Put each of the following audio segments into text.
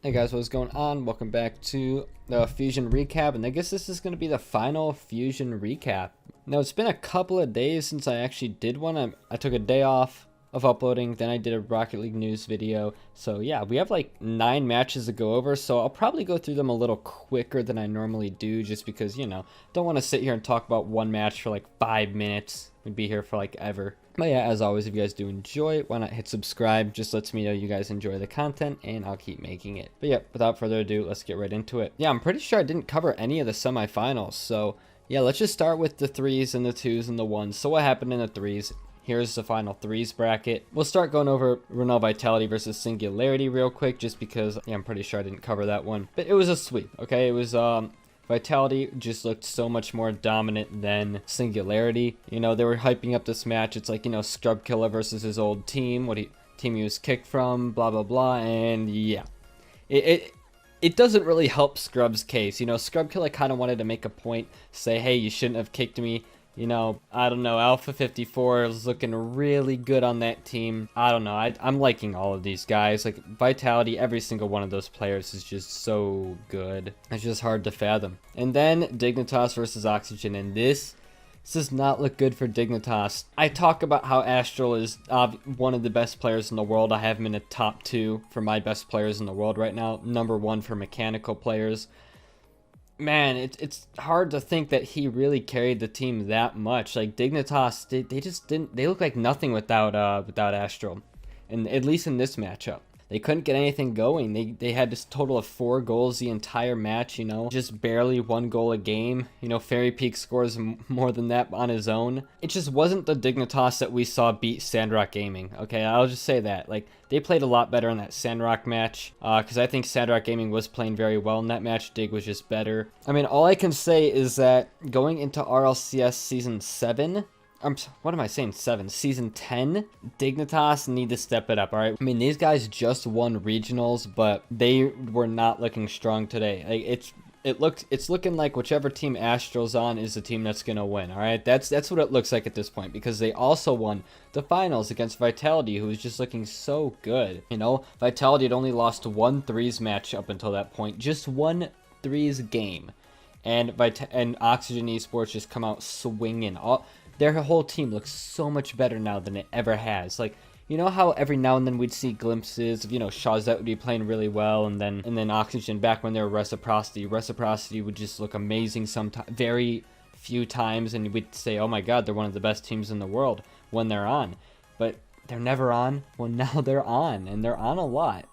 Hey guys, what's going on? Welcome back to the Fusion recap, and I guess this is going to be the final Fusion recap. Now, it's been a couple of days since I actually did one. I took a day off of uploading, then I did a Rocket League news video. So yeah, we have like 9 matches to go over, so I'll probably go through them a little quicker than I normally do, just because, you know, don't want to sit here and talk about one match for like 5 minutes. We'd be here for like ever. But yeah, as always, if you guys do enjoy, why not hit subscribe? Just lets me know you guys enjoy the content, and I'll keep making it. But yeah, without further ado, let's get right into it. Yeah, I'm pretty sure I didn't cover any of the semifinals. So yeah, let's just start with the 3s and the 2s and the 1s. So what happened in the 3s? Here's the final 3s bracket. We'll start going over Renault Vitality versus Singularity real quick, just because yeah, I'm pretty sure I didn't cover that one. But it was a sweep, okay? It was Vitality just looked so much more dominant than Singularity. You know, they were hyping up this match. It's like, you know, Scrub Killer versus his old team, team he was kicked from, blah blah blah, and yeah. It doesn't really help Scrub's case. You know, Scrub Killer kind of wanted to make a point, say, hey, you shouldn't have kicked me. You know, I don't know, Alpha 54 is looking really good on that team. I don't know, I'm liking all of these guys. Like, Vitality, every single one of those players is just so good. It's just hard to fathom. And then, Dignitas versus Oxygen, and this does not look good for Dignitas. I talk about how Aztral is one of the best players in the world. I have him in the top 2 for my best players in the world right now. Number 1 for mechanical players. Man, it's hard to think that he really carried the team that much. Like, Dignitas, they just didn't, they look like nothing without Aztral. And at least in this matchup, they couldn't get anything going. They had this total of 4 goals the entire match, you know, just barely 1 goal a game. You know, Fairy Peak scores more than that on his own. It just wasn't the Dignitas that we saw beat Sandrock Gaming. Okay, I'll just say that. Like, they played a lot better in that Sandrock match, because I think Sandrock Gaming was playing very well in that match. Dig was just better. I mean, all I can say is that going into RLCS Season 7, what am I saying? 7. Season 10, Dignitas need to step it up, all right? I mean, these guys just won regionals, but they were not looking strong today. Like, it's looking like whichever team Astral's on is the team that's gonna win, all right? That's what it looks like at this point, because they also won the finals against Vitality, who was just looking so good. You know, Vitality had only lost 1 3s match up until that point, just 1 3s game, and Oxygen Esports just come out swinging. Their whole team looks so much better now than it ever has. Like, you know how every now and then we'd see glimpses of, you know, Shawzette would be playing really well, and then Oxygen, back when they were Reciprocity would just look amazing sometimes, very few times, and we'd say, oh my god, they're one of the best teams in the world when they're on. But they're never on. Well, now they're on, and they're on a lot.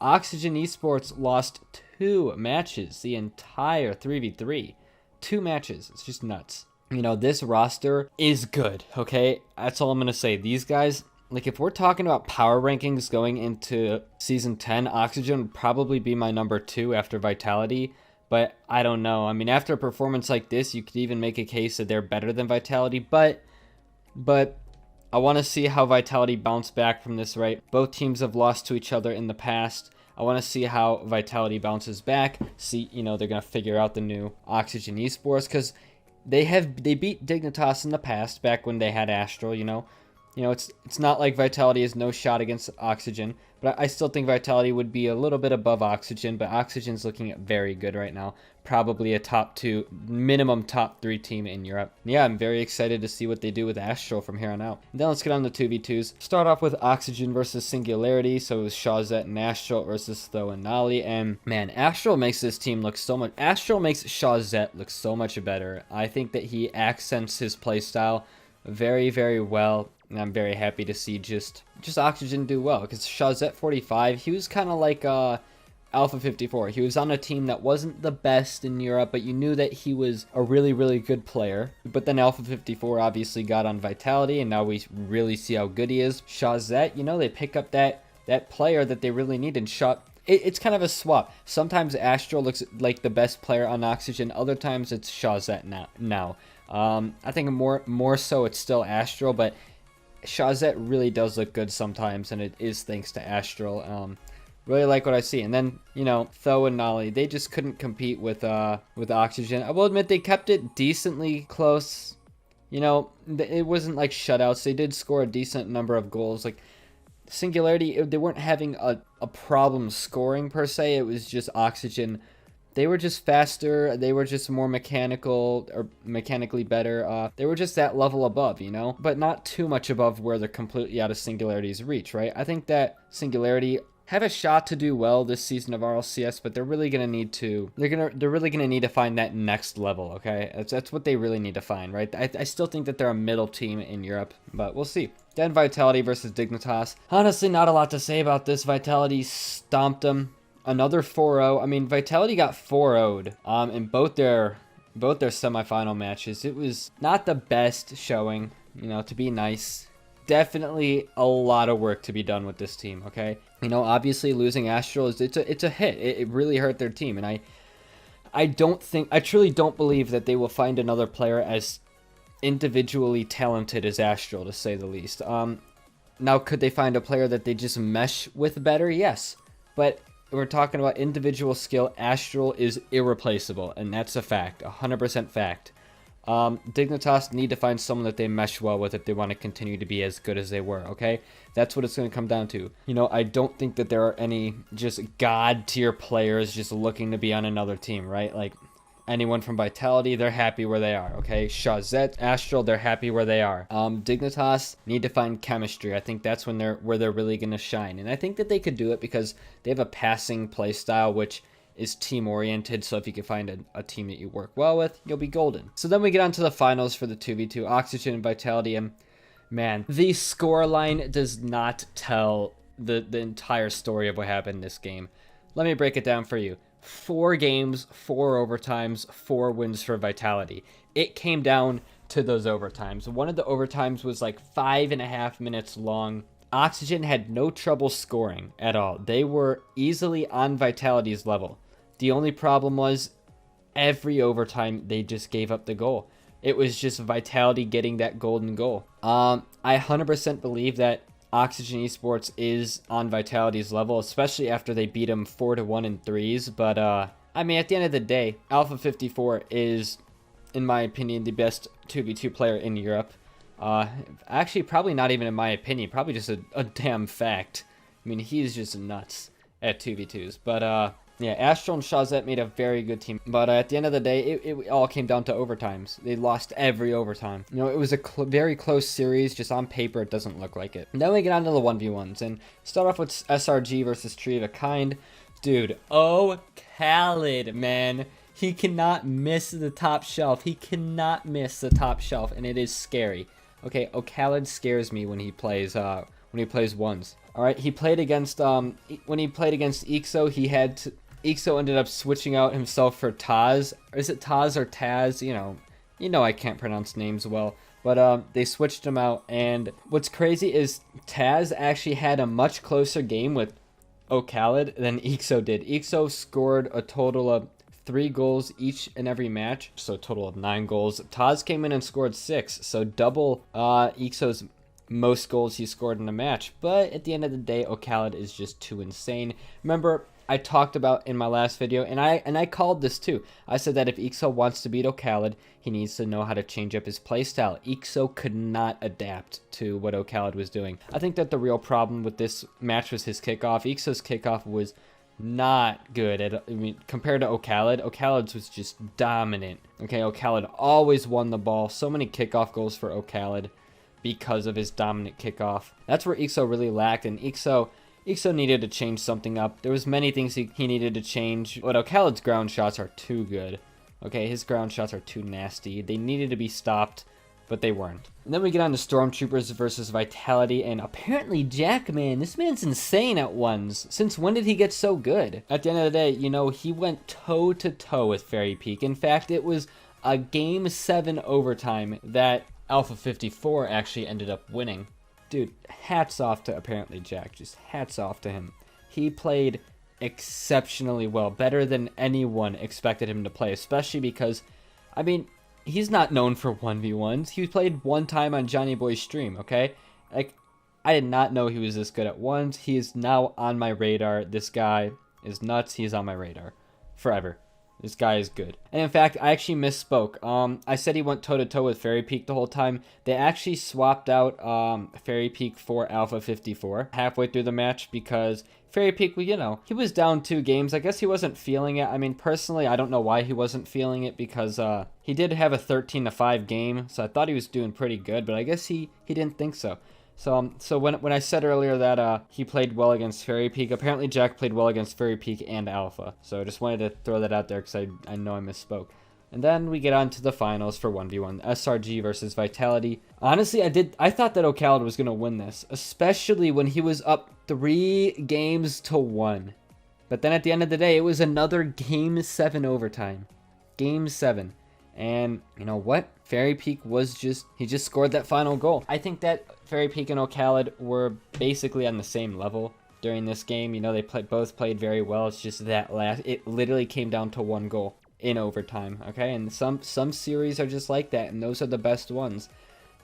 Oxygen Esports lost 2 matches, the entire 3v3. 2 matches. It's just nuts. You know, this roster is good, okay? That's all I'm going to say. These guys, like, if we're talking about power rankings going into Season 10, Oxygen would probably be my number 2 after Vitality. But I don't know. I mean, after a performance like this, you could even make a case that they're better than Vitality. But I want to see how Vitality bounce back from this, right? Both teams have lost to each other in the past. I want to see how Vitality bounces back. See, you know, they're going to figure out the new Oxygen Esports, because they beat Dignitas in the past, back when they had Aztral. You know, it's not like Vitality has no shot against Oxygen, but I still think Vitality would be a little bit above Oxygen. But Oxygen's looking very good right now, probably a top 2, minimum top 3 team in Europe. Yeah, I'm very excited to see what they do with Aztral from here on out. And then let's get on the 2v2s. Start off with Oxygen versus Singularity. So it was Shawzette and Aztral versus Tho and Nolly. And man, Aztral makes this team look so much. Aztral makes Shawzette look so much better. I think that he accents his playstyle very, very well. And I'm very happy to see just Oxygen do well, because Shawzette 45, he was kind of like Alpha 54. He was on a team that wasn't the best in Europe, but you knew that he was a really, really good player. But then Alpha 54 obviously got on Vitality, and now we really see how good he is. Shawzette, you know, they pick up that player that they really needed. It's kind of a swap. Sometimes Aztral looks like the best player on Oxygen. Other times it's Shawzette now. I think more so it's still Aztral, but Shawzette really does look good sometimes, and it is thanks to Aztral. Really like what I see. And then, you know, Tho and Nolly, they just couldn't compete with Oxygen. I will admit they kept it decently close. You know, it wasn't like shutouts. They did score a decent number of goals. Like, Singularity, they weren't having a problem scoring per se. It was just Oxygen. They were just faster. They were just more mechanical or mechanically better. They were just that level above, you know, but not too much above where they're completely out of Singularity's reach, right? I think that Singularity have a shot to do well this season of RLCS, but they're really gonna need to they're really gonna need to find that next level. Okay, that's what they really need to find, right? I still think that they're a middle team in Europe, but we'll see. Then Vitality versus Dignitas. Honestly, not a lot to say about this. Vitality stomped them. Another 4-0. I mean, Vitality got 4-0'd in both their semifinal matches. It was not the best showing, you know, to be nice. Definitely a lot of work to be done with this team, okay? You know, obviously losing Aztral it's a hit. It really hurt their team, and I truly don't believe that they will find another player as individually talented as Aztral, to say the least. Now, could they find a player that they just mesh with better? Yes, but we're talking about individual skill. Aztral is irreplaceable, and that's a fact, 100% fact. Dignitas need to find someone that they mesh well with if they want to continue to be as good as they were, okay? That's what it's going to come down to. You know, I don't think that there are any just god tier players just looking to be on another team, right? Like, anyone from Vitality, they're happy where they are, okay? Shazette, Aztral, they're happy where they are. Dignitas need to find chemistry. I think that's when where they're really going to shine. And I think that they could do it because they have a passing play style, which is team oriented. So if you can find a team that you work well with, you'll be golden. So then we get on to the finals for the 2v2, Oxygen and Vitality. And man, the score line does not tell the entire story of what happened in this game. Let me break it down for you. 4 games, 4 overtimes, 4 wins for Vitality. It came down to those overtimes. One of the overtimes was like 5.5 minutes long. Oxygen had no trouble scoring at all. They were easily on Vitality's level. The only problem was every overtime they just gave up the goal. It was just Vitality getting that golden goal. I 100% believe that Oxygen Esports is on Vitality's level, especially after they beat them 4-1 in threes. But I mean, at the end of the day, Alpha 54 is, in my opinion, the best 2v2 player in Europe. Actually, probably not even in my opinion, probably just a damn fact. I mean, he's just nuts at 2v2s. But yeah, Aztral and Shazette made a very good team. But at the end of the day, it all came down to overtimes. They lost every overtime. You know, it was a very close series. Just on paper, it doesn't look like it. Then we get on to the 1v1s. And start off with SRG versus Tree of a Kind. Dude, oh, Khaled, man. He cannot miss the top shelf. He cannot miss the top shelf, and it is scary. Okay, Khaled scares me when he plays ones. All right, he played against when he played against Ixo, Ixo ended up switching out himself for Taz. Or is it Taz or Taz? You know I can't pronounce names well. But they switched him out, and what's crazy is Taz actually had a much closer game with Khaled than Ixo did. Ixo scored a total of 3 goals each and every match, so a total of 9 goals. Taz came in and scored 6, so double Ixo's most goals he scored in a match. But at the end of the day, Khaled is just too insane. Remember, I talked about in my last video, and I called this too. I said that if Ixo wants to beat Khaled, he needs to know how to change up his playstyle. Ixo could not adapt to what Khaled was doing. I think that the real problem with this match was his kickoff. Ixo's kickoff was not good. I mean, compared to Khaled's was just dominant. Okay, Khaled always won the ball. So many kickoff goals for Khaled because of his dominant kickoff. That's where Ixo really lacked, and Ixo needed to change something up. There was many things he needed to change, but Khaled's ground shots are too good. Okay, his ground shots are too nasty. They needed to be stopped, but they weren't. And then we get on to Stormtroopers versus Vitality, and apparently Jackman, this man's insane at ones. Since when did he get so good? At the end of the day, you know, he went toe-to-toe with Fairy Peak. In fact, it was a Game 7 overtime that Alpha 54 actually ended up winning. Dude, hats off to apparently Jack. Just hats off to him. He played exceptionally well, better than anyone expected him to play, especially because, I mean, he's not known for 1v1s. He played one time on Johnny Boy's stream, okay? Like, I did not know he was this good at ones. He is now on my radar. This guy is nuts. He's on my radar forever. This guy is good. And in fact, I actually misspoke. I said he went toe-to-toe with Fairy Peak the whole time. They actually swapped out Fairy Peak for Alpha 54 halfway through the match because Fairy Peak, well, you know, he was down 2 games. I guess he wasn't feeling it. I mean, personally, I don't know why he wasn't feeling it because he did have a 13-5 game, so I thought he was doing pretty good, but I guess he didn't think so. So when I said earlier that he played well against Fairy Peak, apparently Jack played well against Fairy Peak and Alpha. So I just wanted to throw that out there because I know I misspoke. And then we get on to the finals for 1v1, SRG versus Vitality. Honestly, I thought that O'Callaghan was going to win this, especially when he was up 3-1. But then at the end of the day, it was another Game 7 overtime. Game 7. And you know what? Fairy Peak he just scored that final goal. I think that Fairy Peak and O'Callaghan were basically on the same level during this game. You know, they both played very well. It's just that it literally came down to 1 goal in overtime, okay? And some series are just like that, and those are the best ones.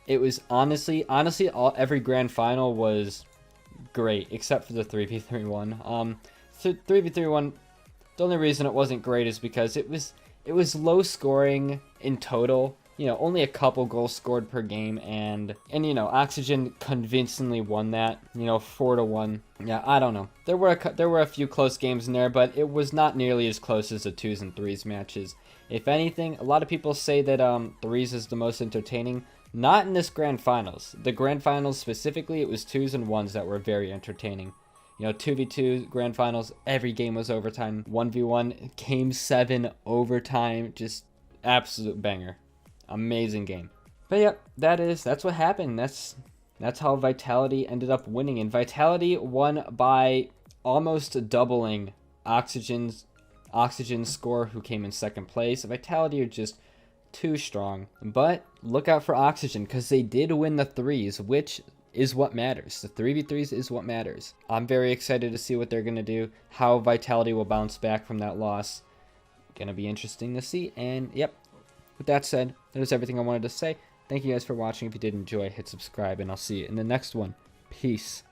It was honestly every grand final was great except for the 3v3 one. So 3v3 one, the only reason it wasn't great is because it was low scoring in total. You know, only a couple goals scored per game, and you know, Oxygen convincingly won that. You know, 4-1. Yeah, I don't know. There were a few close games in there, but it was not nearly as close as the 2s and 3s matches. If anything, a lot of people say that 3s is the most entertaining. Not in this grand finals. The grand finals specifically, it was 2s and 1s that were very entertaining. You know, 2v2 grand finals, every game was overtime. 1v1, game 7 overtime, just absolute banger. Amazing game. But yep, that's what happened. That's how Vitality ended up winning. And Vitality won by almost doubling Oxygen's score, who came in 2nd place. Vitality are just too strong. But look out for Oxygen, because they did win the 3s, which is what matters. The 3v3s is what matters. I'm very excited to see what they're going to do, how Vitality will bounce back from that loss. Going to be interesting to see. And yep, with that said, that is everything I wanted to say. Thank you guys for watching. If you did enjoy, hit subscribe, and I'll see you in the next one. Peace.